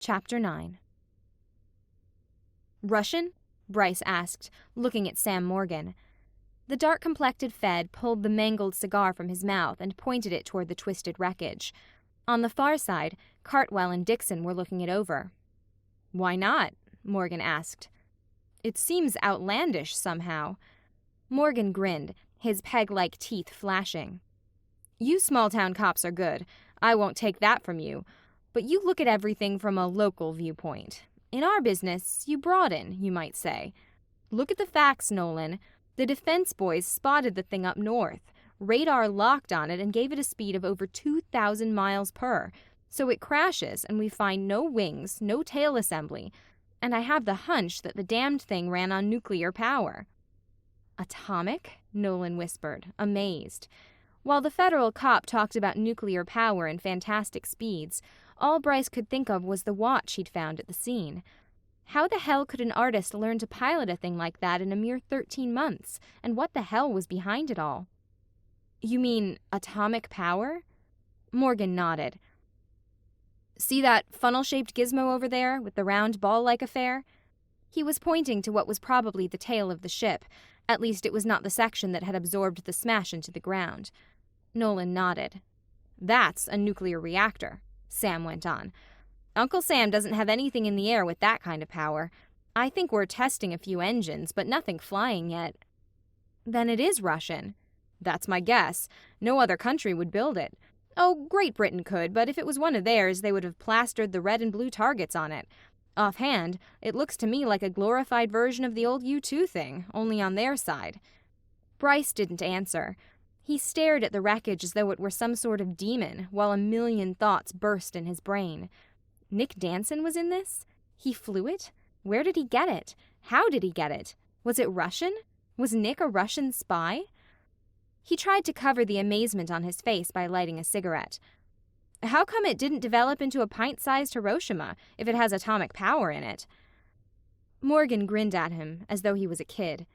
Chapter 9. Russian? Bryce asked, looking at Sam Morgan. The dark-complected Fed pulled the mangled cigar from his mouth and pointed it toward the twisted wreckage. On the far side, Cartwell and Dixon were looking it over. "Why not?" Morgan asked. "It seems outlandish somehow." Morgan grinned, his peg-like teeth flashing. "You small-town cops are good. I won't take that from you. But you look at everything from a local viewpoint. In our business, you broaden, you might say. Look at the facts, Nolan. The defense boys spotted the thing up north. Radar locked on it and gave it a speed of over 2,000 miles per. So it crashes and we find no wings, no tail assembly. And I have the hunch that the damned thing ran on nuclear power." "Atomic?" Nolan whispered, amazed. While the federal cop talked about nuclear power and fantastic speeds, all Bryce could think of was the watch he'd found at the scene. How the hell could an artist learn to pilot a thing like that in a mere 13 months? And what the hell was behind it all? "You mean atomic power?" Morgan nodded. "See that funnel-shaped gizmo over there with the round ball-like affair?" He was pointing to what was probably the tail of the ship. At least it was not the section that had absorbed the smash into the ground. Nolan nodded. "That's a nuclear reactor," Sam went on. "Uncle Sam doesn't have anything in the air with that kind of power. I think we're testing a few engines, but nothing flying yet." "Then it is Russian." "That's my guess. No other country would build it. Oh, Great Britain could, but if it was one of theirs, they would have plastered the red and blue targets on it. Offhand, it looks to me like a glorified version of the old U-2 thing, only on their side." Bryce didn't answer. He stared at the wreckage as though it were some sort of demon, while a million thoughts burst in his brain. Nick Danson was in this? He flew it? Where did he get it? How did he get it? Was it Russian? Was Nick a Russian spy? He tried to cover the amazement on his face by lighting a cigarette. "How come it didn't develop into a pint-sized Hiroshima if it has atomic power in it?" Morgan grinned at him as though he was a kid.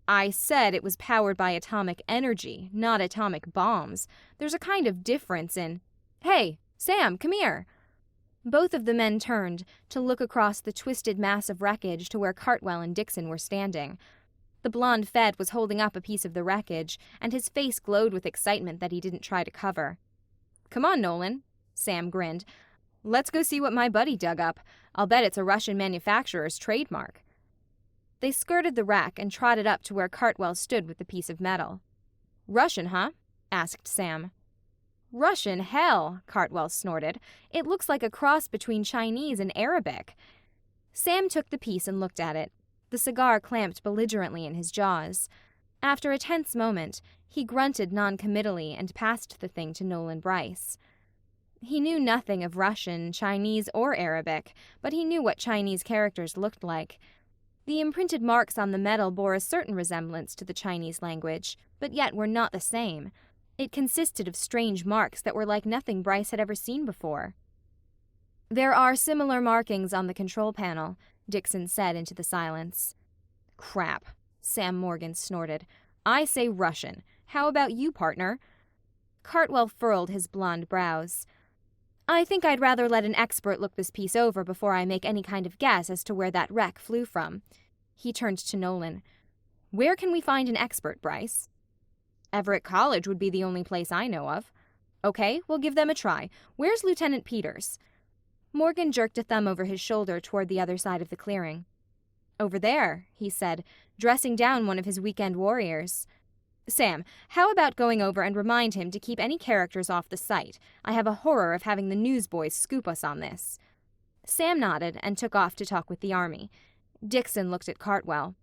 "I said it was powered by atomic energy, not atomic bombs. There's a kind of difference in—" "Hey, Sam, come here!" Both of the men turned to look across the twisted mass of wreckage to where Cartwell and Dixon were standing. The blonde Fed was holding up a piece of the wreckage, and his face glowed with excitement that he didn't try to cover. "Come on, Nolan," Sam grinned. "Let's go see what my buddy dug up. I'll bet it's a Russian manufacturer's trademark." They skirted the wreck and trotted up to where Cartwell stood with the piece of metal. "Russian, huh?" asked Sam. "Russian, hell," Cartwell snorted. "It looks like a cross between Chinese and Arabic." Sam took the piece and looked at it, the cigar clamped belligerently in his jaws. After a tense moment, he grunted noncommittally and passed the thing to Nolan Bryce. He knew nothing of Russian, Chinese, or Arabic, but he knew what Chinese characters looked like. The imprinted marks on the metal bore a certain resemblance to the Chinese language, but yet were not the same. It consisted of strange marks that were like nothing Bryce had ever seen before. "There are similar markings on the control panel," Dixon said into the silence. "Crap," Sam Morgan snorted. "I say Russian. How about you, partner?" Cartwell furrowed his blonde brows. "I think I'd rather let an expert look this piece over before I make any kind of guess as to where that wreck flew from." He turned to Nolan. "Where can we find an expert, Bryce?" "Everett College would be the only place I know of." "Okay, we'll give them a try. Where's Lieutenant Peters?" Morgan jerked a thumb over his shoulder toward the other side of the clearing. "Over there," he said, dressing down one of his weekend warriors. "Sam, how about going over and remind him to keep any characters off the site? I have a horror of having the newsboys scoop us on this." Sam nodded and took off to talk with the army. Dixon looked at Cartwell.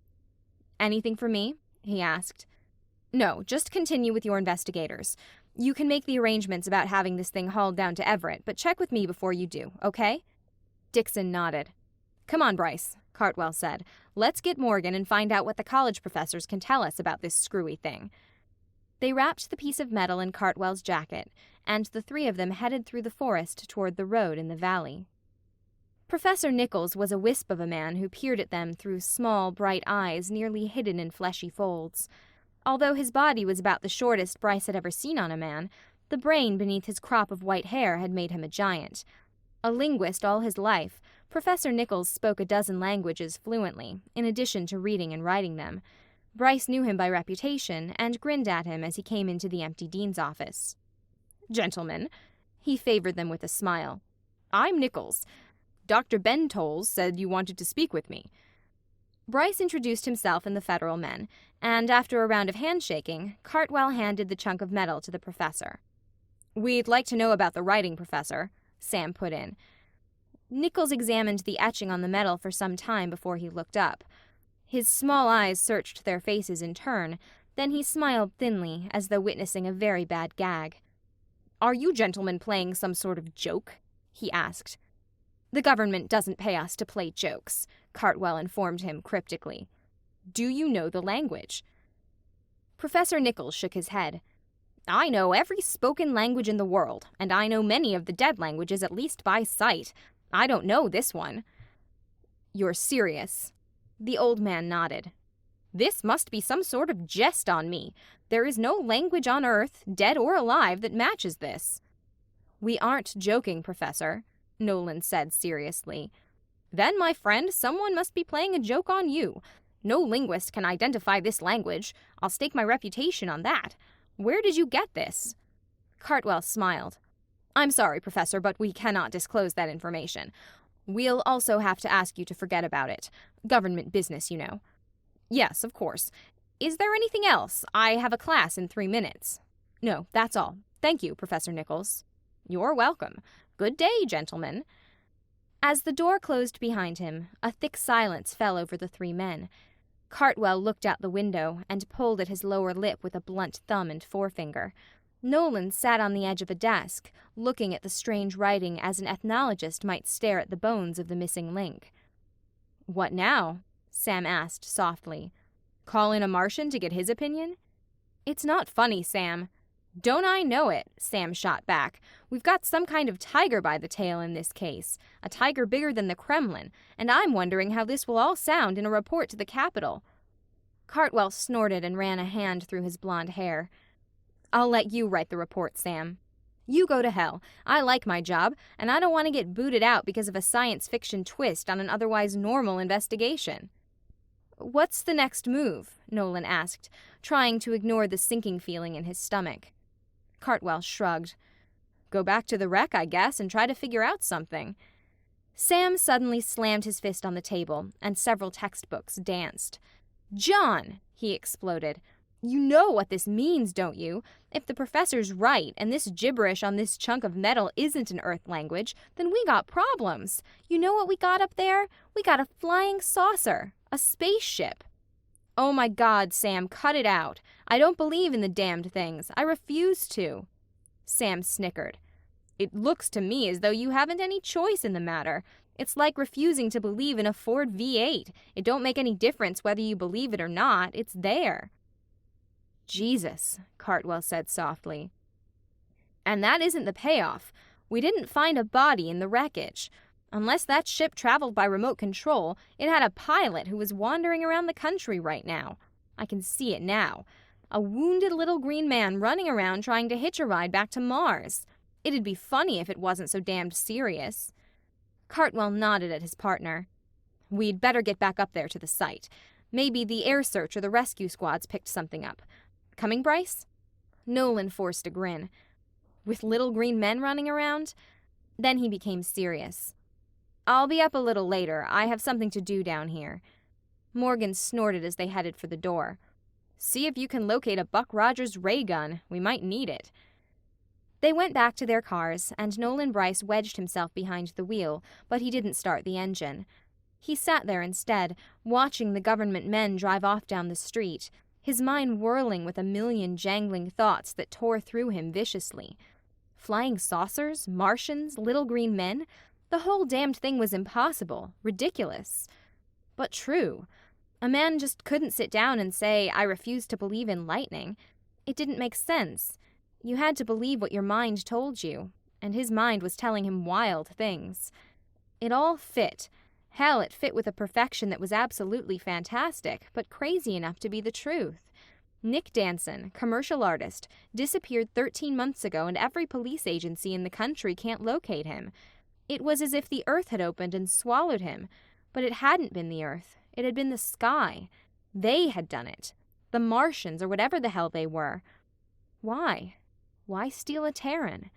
"Anything for me?" he asked. "No, just continue with your investigators. You can make the arrangements about having this thing hauled down to Everett, but check with me before you do, okay?" Dixon nodded. "Come on, Bryce," Cartwell said. "Let's get Morgan and find out what the college professors can tell us about this screwy thing." They wrapped the piece of metal in Cartwell's jacket, and the three of them headed through the forest toward the road in the valley. Professor Nichols was a wisp of a man who peered at them through small, bright eyes nearly hidden in fleshy folds. Although his body was about the shortest Bryce had ever seen on a man, the brain beneath his crop of white hair had made him a giant. A linguist all his life, Professor Nichols spoke a dozen languages fluently, in addition to reading and writing them. Bryce knew him by reputation and grinned at him as he came into the empty dean's office. "Gentlemen," he favored them with a smile, "I'm Nichols. Dr. Ben Tolles said you wanted to speak with me." Bryce introduced himself and the Federal men, and after a round of handshaking, Cartwell handed the chunk of metal to the professor. "We'd like to know about the writing, Professor," Sam put in. Nichols examined the etching on the metal for some time before he looked up. His small eyes searched their faces in turn, then he smiled thinly, as though witnessing a very bad gag. "Are you gentlemen playing some sort of joke?" he asked. "The government doesn't pay us to play jokes," Cartwell informed him cryptically. "Do you know the language?" Professor Nichols shook his head. "I know every spoken language in the world, and I know many of the dead languages at least by sight. I don't know this one." "You're serious?" The old man nodded. "This must be some sort of jest on me. There is no language on Earth, dead or alive, that matches this." "We aren't joking, Professor," Nolan said seriously. "Then, my friend, someone must be playing a joke on you. No linguist can identify this language. I'll stake my reputation on that. Where did you get this?" Cartwell smiled. "I'm sorry, Professor, but we cannot disclose that information. We'll also have to ask you to forget about it. Government business, you know." "Yes, of course. Is there anything else? I have a class in 3 minutes." "No, that's all. Thank you, Professor Nichols." "You're welcome. Good day, gentlemen." As the door closed behind him, a thick silence fell over the 3 men. Cartwell looked out the window and pulled at his lower lip with a blunt thumb and forefinger. Nolan sat on the edge of a desk, looking at the strange writing as an ethnologist might stare at the bones of the missing link. "What now?" Sam asked softly. "Call in a Martian to get his opinion?" "It's not funny, Sam." "Don't I know it?" Sam shot back. "We've got some kind of tiger by the tail in this case, a tiger bigger than the Kremlin, and I'm wondering how this will all sound in a report to the Capitol." Cartwell snorted and ran a hand through his blonde hair. "I'll let you write the report, Sam." "You go to hell. I like my job, and I don't want to get booted out because of a science fiction twist on an otherwise normal investigation." "What's the next move?" Nolan asked, trying to ignore the sinking feeling in his stomach. Cartwell shrugged. "Go back to the wreck, I guess, and try to figure out something." Sam suddenly slammed his fist on the table, and several textbooks danced. "John!" he exploded. "You know what this means, don't you? If the professor's right, and this gibberish on this chunk of metal isn't an Earth language, then we got problems. You know what we got up there? We got a flying saucer. A spaceship." "Oh my God, Sam, cut it out. I don't believe in the damned things. I refuse to." Sam snickered. "It looks to me as though you haven't any choice in the matter. It's like refusing to believe in a Ford V8. It don't make any difference whether you believe it or not. It's there." "Jesus," Cartwell said softly. "And that isn't the payoff. We didn't find a body in the wreckage. Unless that ship traveled by remote control, it had a pilot who was wandering around the country right now. I can see it now. A wounded little green man running around trying to hitch a ride back to Mars. It'd be funny if it wasn't so damned serious." Cartwell nodded at his partner. "We'd better get back up there to the site. Maybe the air search or the rescue squads picked something up. Coming, Bryce?" Nolan forced a grin. "With little green men running around?" Then he became serious. "I'll be up a little later. I have something to do down here." Morgan snorted as they headed for the door. "See if you can locate a Buck Rogers ray gun. We might need it." They went back to their cars, and Nolan Bryce wedged himself behind the wheel, but he didn't start the engine. He sat there instead, watching the government men drive off down the street, his mind whirling with a million jangling thoughts that tore through him viciously. Flying saucers, Martians, little green men? The whole damned thing was impossible, ridiculous. But true. A man just couldn't sit down and say, "I refuse to believe in lightning." It didn't make sense. You had to believe what your mind told you, and his mind was telling him wild things. It all fit. Hell, it fit with a perfection that was absolutely fantastic, but crazy enough to be the truth. Nick Danson, commercial artist, disappeared 13 months ago, and every police agency in the country can't locate him. It was as if the earth had opened and swallowed him, but it hadn't been the earth. It had been the sky. They had done it. The Martians, or whatever the hell they were. Why? Why steal a Terran?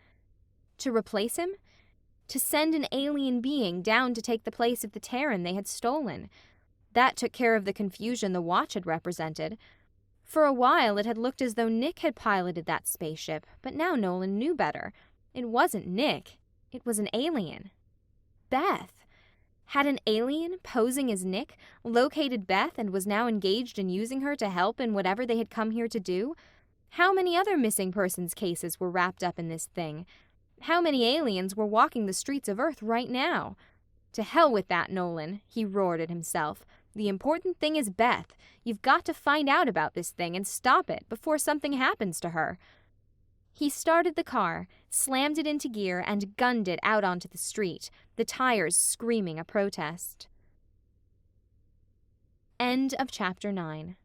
To replace him? To send an alien being down to take the place of the Terran they had stolen. That took care of the confusion the watch had represented. For a while it had looked as though Nick had piloted that spaceship, but now Nolan knew better. It wasn't Nick. It was an alien. Beth. Had an alien, posing as Nick, located Beth and was now engaged in using her to help in whatever they had come here to do? How many other missing persons cases were wrapped up in this thing? How many aliens were walking the streets of Earth right now? To hell with that, Nolan, he roared at himself. The important thing is Beth. You've got to find out about this thing and stop it before something happens to her. He started the car, slammed it into gear, and gunned it out onto the street, the tires screaming a protest. End of chapter 9.